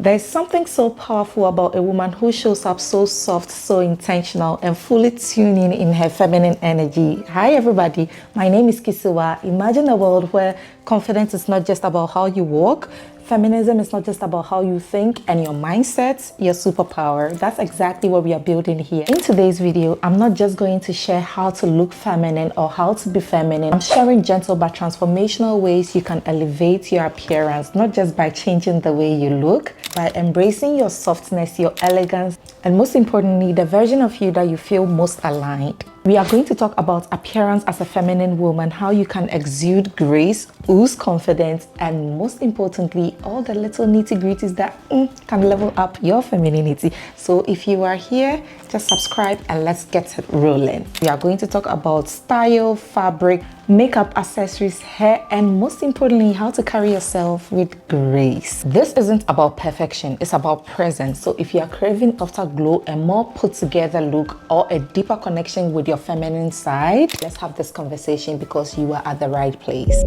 There's something so powerful about a woman who shows up so soft, so intentional, and fully tuning in her feminine energy. Hi everybody, my name is Kisiwa. Imagine a world where confidence is not just about how you walk, feminism is not just about how you think, and your mindset, your superpower. That's exactly what we are building here. In today's video, I'm not just going to share how to look feminine or how to be feminine. I'm sharing gentle but transformational ways you can elevate your appearance, not just by changing the way you look, by embracing your softness, your elegance, and most importantly, the version of you that you feel most aligned. We are going to talk about appearance as a feminine woman, how you can exude grace, ooze confidence, and most importantly, all the little nitty-gritties that can level up your femininity. So if you are here, just subscribe and let's get it rolling. We are going to talk about style, fabric, makeup, accessories, hair, and most importantly, how to carry yourself with grace. This isn't about perfection, it's about presence. So if you are craving afterglow, a more put together look, or a deeper connection with your feminine side, let's have this conversation because you are at the right place.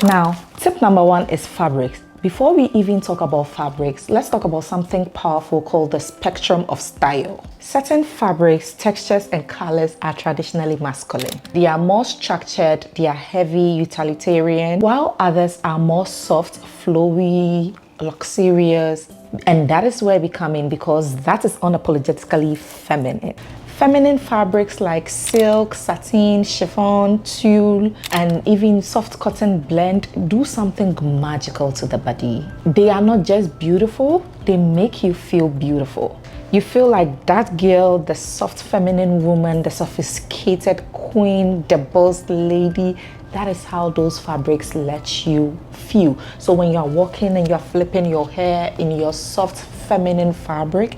Now, tip number one is fabrics. Before we even talk about fabrics, let's talk about something powerful called the spectrum of style. Certain fabrics, textures, and colors are traditionally masculine. They are more structured, they are heavy, utilitarian, while others are more soft, flowy, luxurious, and that is where we come in because that is unapologetically feminine. Feminine fabrics like silk, satin, chiffon, tulle, and even soft cotton blend do something magical to the body. They are not just beautiful, they make you feel beautiful. You feel like that girl, the soft feminine woman, the sophisticated queen, the boss lady. That is how those fabrics let you feel. So when you're walking and you're flipping your hair in your soft feminine fabric,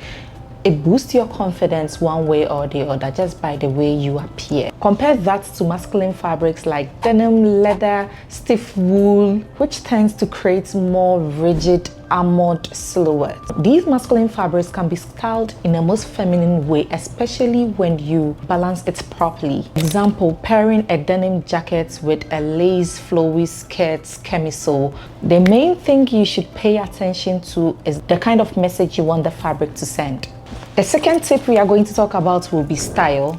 it boosts your confidence one way or the other just by the way you appear. Compare that to masculine fabrics like denim, leather, stiff wool, which tends to create more rigid, armored silhouettes. These masculine fabrics can be styled in a most feminine way, especially when you balance it properly. Example, pairing a denim jacket with a lace flowy skirt camisole. The main thing you should pay attention to is the kind of message you want the fabric to send. The second tip we are going to talk about will be style.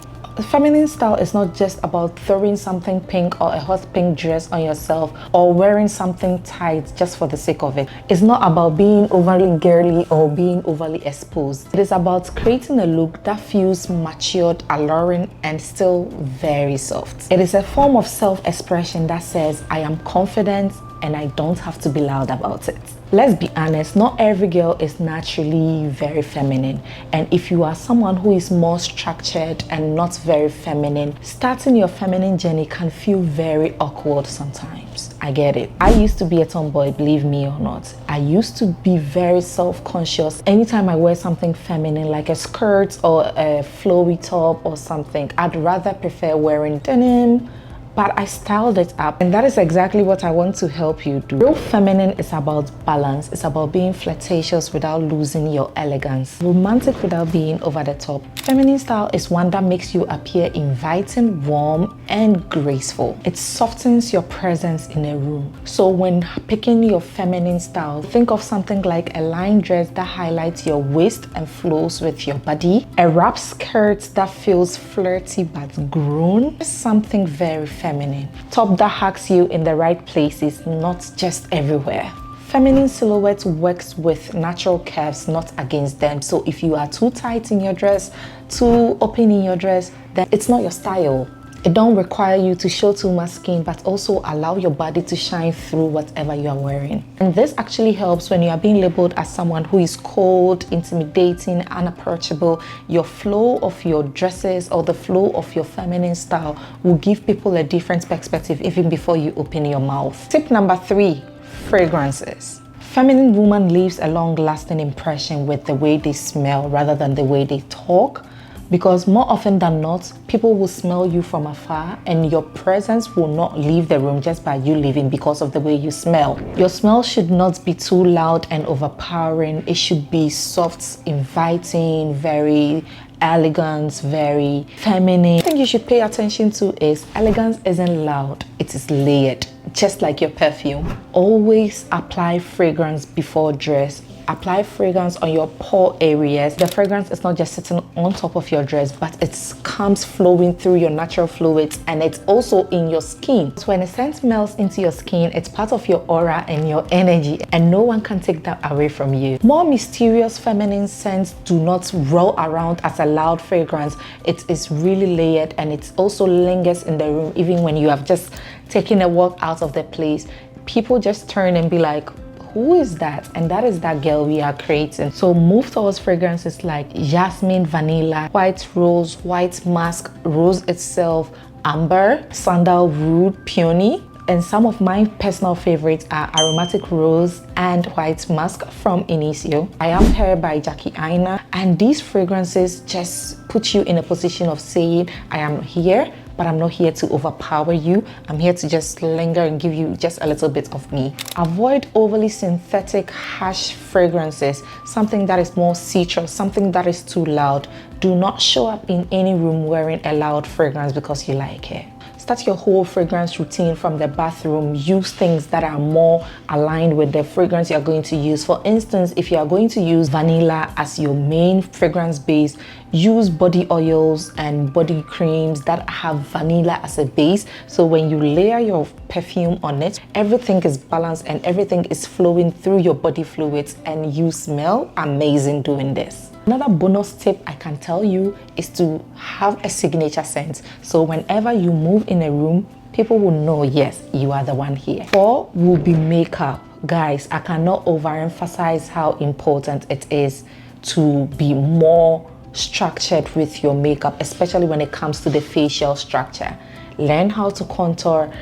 Feminine style is not just about throwing something pink or a hot pink dress on yourself or wearing something tight just for the sake of it. It's not about being overly girly or being overly exposed. It is about creating a look that feels matured, alluring, and still very soft. It is a form of self-expression that says, I am confident and I don't have to be loud about it. Let's be honest, not every girl is naturally very feminine. And if you are someone who is more structured and not very feminine, starting your feminine journey can feel very awkward sometimes. I get it. I used to be a tomboy, believe me or not. I used to be very self-conscious. Anytime I wear something feminine like a skirt or a flowy top or something, I'd rather prefer wearing denim, but I styled it up, and that is exactly what I want to help you do. Real feminine is about balance. It's about being flirtatious without losing your elegance, romantic without being over the top. Feminine style is one that makes you appear inviting, warm, and graceful. It softens your presence in a room. So when picking your feminine style, think of something like a line dress that highlights your waist and flows with your body, a wrap skirt that feels flirty but grown, something very feminine. Top that hugs you in the right places, not just everywhere. Feminine silhouette works with natural curves, not against them. So if you are too tight in your dress, too open in your dress, then it's not your style. It don't require you to show too much skin, but also allow your body to shine through whatever you are wearing. And this actually helps when you are being labeled as someone who is cold, intimidating, unapproachable. Your flow of your dresses or the flow of your feminine style will give people a different perspective even before you open your mouth. Tip number 3, fragrances. Feminine woman leaves a long-lasting impression with the way they smell rather than the way they talk. Because more often than not, people will smell you from afar and your presence will not leave the room just by you leaving because of the way you smell. Your smell should not be too loud and overpowering. It should be soft, inviting, very elegant, very feminine. The thing you should pay attention to is elegance isn't loud, it is layered. just like your perfume. Always apply fragrance before dress. Apply fragrance on your pore areas. The fragrance is not just sitting on top of your dress, but it comes flowing through your natural fluids, and it's also in your skin. So when a scent melts into your skin, it's part of your aura and your energy, and no one can take that away from you. More mysterious feminine scents do not roll around as a loud fragrance. It is really layered, and it also lingers in the room even when you have just taken a walk out of the place. People just turn and be like, who is that? And that is that girl we are creating. So move towards fragrances like jasmine, vanilla, white rose, white musk, rose itself, amber, sandalwood, peony. And some of my personal favorites are aromatic rose and white musk from Inicio. I Am Her by Jackie Aina. And these fragrances just put you in a position of saying, I am here, but I'm not here to overpower you. I'm here to just linger and give you just a little bit of me. Avoid overly synthetic, harsh fragrances, something that is more citrus, something that is too loud. Do not show up in any room wearing a loud fragrance because you like it. Start your whole fragrance routine from the bathroom. Use things that are more aligned with the fragrance you're going to use. For instance, if you are going to use vanilla as your main fragrance base, use body oils and body creams that have vanilla as a base. So when you layer your perfume on it, everything is balanced and everything is flowing through your body fluids, and you smell amazing doing this. Another bonus tip I can tell you is to have a signature scent. So whenever you move in a room, people will know, yes, you are the one here. 4 will be makeup. Guys, I cannot overemphasize how important it is to be more structured with your makeup, especially when it comes to the facial structure. Learn how to contour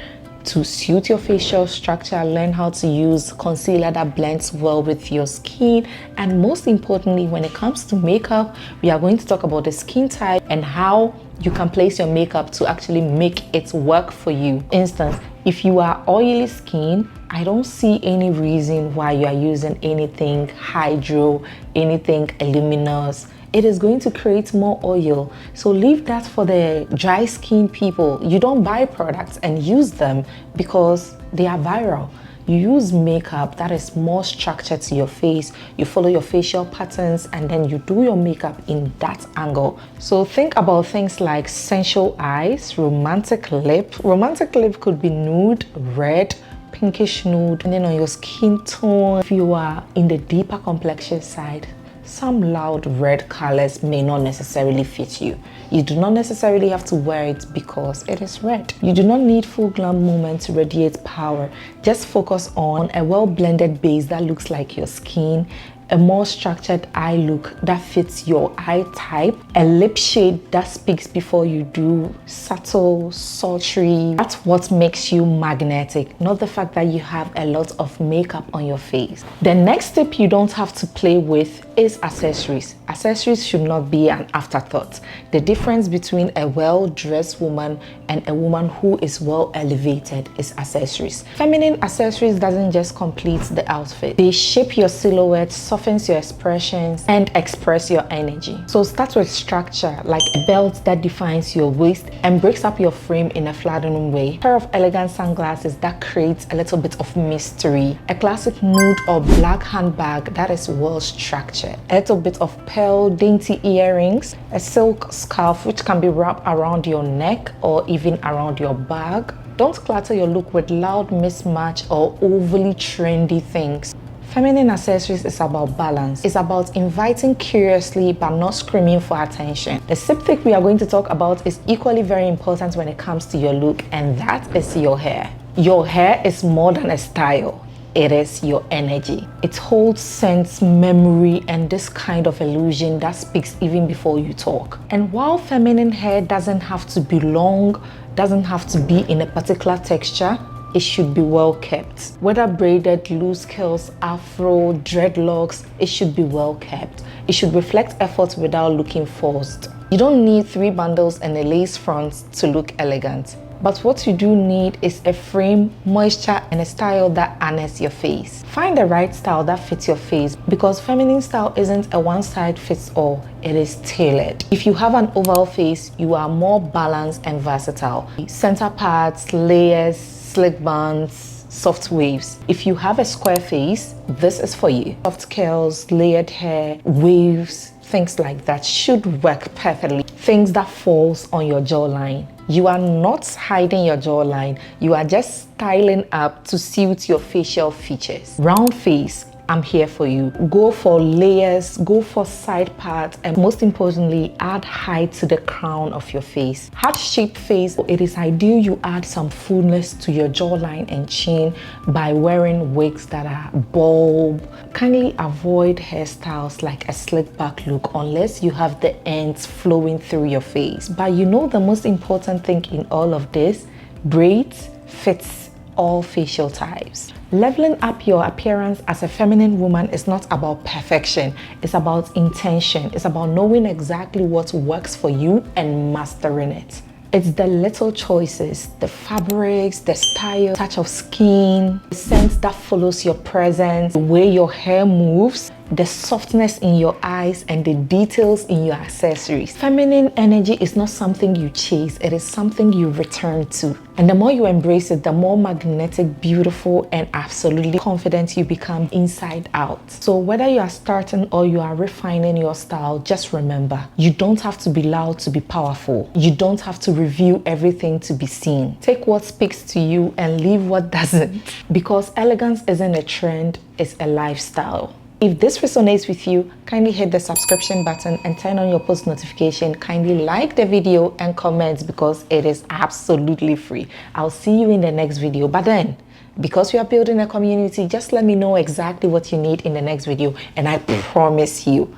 to suit your facial structure. Learn how to use concealer that blends well with your skin. And most importantly, when it comes to makeup, we are going to talk about the skin type and how you can place your makeup to actually make it work for you. For instance, if you are oily skin, I don't see any reason why you are using anything hydro, anything luminous. It is going to create more oil. So leave that for the dry skin people. You don't buy products and use them because they are viral. You use makeup that is more structured to your face. You follow your facial patterns and then you do your makeup in that angle. So think about things like sensual eyes, romantic lip. Romantic lip could be nude, red, pinkish nude, and then on your skin tone. If you are in the deeper complexion side, some loud red colors may not necessarily fit you. You do not necessarily have to wear it because it is red. You do not need full glam moment to radiate power. Just focus on a well-blended base that looks like your skin, a more structured eye look that fits your eye type, a lip shade that speaks before you do, subtle, sultry. That's what makes you magnetic, not the fact that you have a lot of makeup on your face. The next tip you don't have to play with is accessories. Accessories should not be an afterthought. The difference between a well-dressed woman and a woman who is well elevated is accessories. Feminine accessories doesn't just complete the outfit. They shape your silhouette, softens your expressions, and express your energy. So start with structure, like a belt that defines your waist and breaks up your frame in a flattering way. A pair of elegant sunglasses that creates a little bit of mystery. A classic nude or black handbag that is well structured. A little bit of pearl dainty earrings. A silk scarf which can be wrapped around your neck or even around your bag. Don't clutter your look with loud mismatch or overly trendy things. Feminine accessories is about balance. It's about inviting curiously but not screaming for attention. The sixth thing we are going to talk about is equally very important when it comes to your look, and that is your hair. Your hair is more than a style. It is your energy. It holds sense, memory, and this kind of illusion that speaks even before you talk. And while feminine hair doesn't have to be long, doesn't have to be in a particular texture, it should be well kept. Whether braided, loose curls, afro, dreadlocks, it should be well kept. It should reflect effort without looking forced. You don't need 3 bundles and a lace front to look elegant. But what you do need is a frame, moisture, and a style that honors your face. Find the right style that fits your face, because feminine style isn't a one-size-fits-all. It is tailored. If you have an oval face, you are more balanced and versatile. Center parts, layers, slick buns, soft waves. If you have a square face, this is for you. Soft curls, layered hair, waves, things like that should work perfectly. Things that falls on your jawline. You are not hiding your jawline. You are just styling up to suit your facial features. Round face, I'm here for you. Go for layers, go for side parts, and most importantly, add height to the crown of your face. Heart-shaped face, it is ideal you add some fullness to your jawline and chin by wearing wigs that are bulb. Kindly avoid hairstyles like a slick back look unless you have the ends flowing through your face. But you know the most important thing in all of this? Braids fits all facial types. Leveling up your appearance as a feminine woman is not about perfection. It's about intention. It's about knowing exactly what works for you and mastering it. It's the little choices, the fabrics, the style, touch of skin, the scent that follows your presence, the way your hair moves, the softness in your eyes, and the details in your accessories. Feminine energy is not something you chase, it is something you return to. And the more you embrace it, the more magnetic, beautiful, and absolutely confident you become inside out. So whether you are starting or you are refining your style, just remember, you don't have to be loud to be powerful. You don't have to review everything to be seen. Take what speaks to you and leave what doesn't. Because elegance isn't a trend, it's a lifestyle. If this resonates with you, kindly hit the subscription button and turn on your post notification. Kindly like the video and comment because it is absolutely free. I'll see you in the next video. But then, because we are building a community, just let me know exactly what you need in the next video. And I promise you,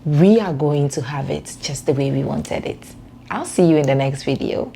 we are going to have it just the way we wanted it. I'll see you in the next video.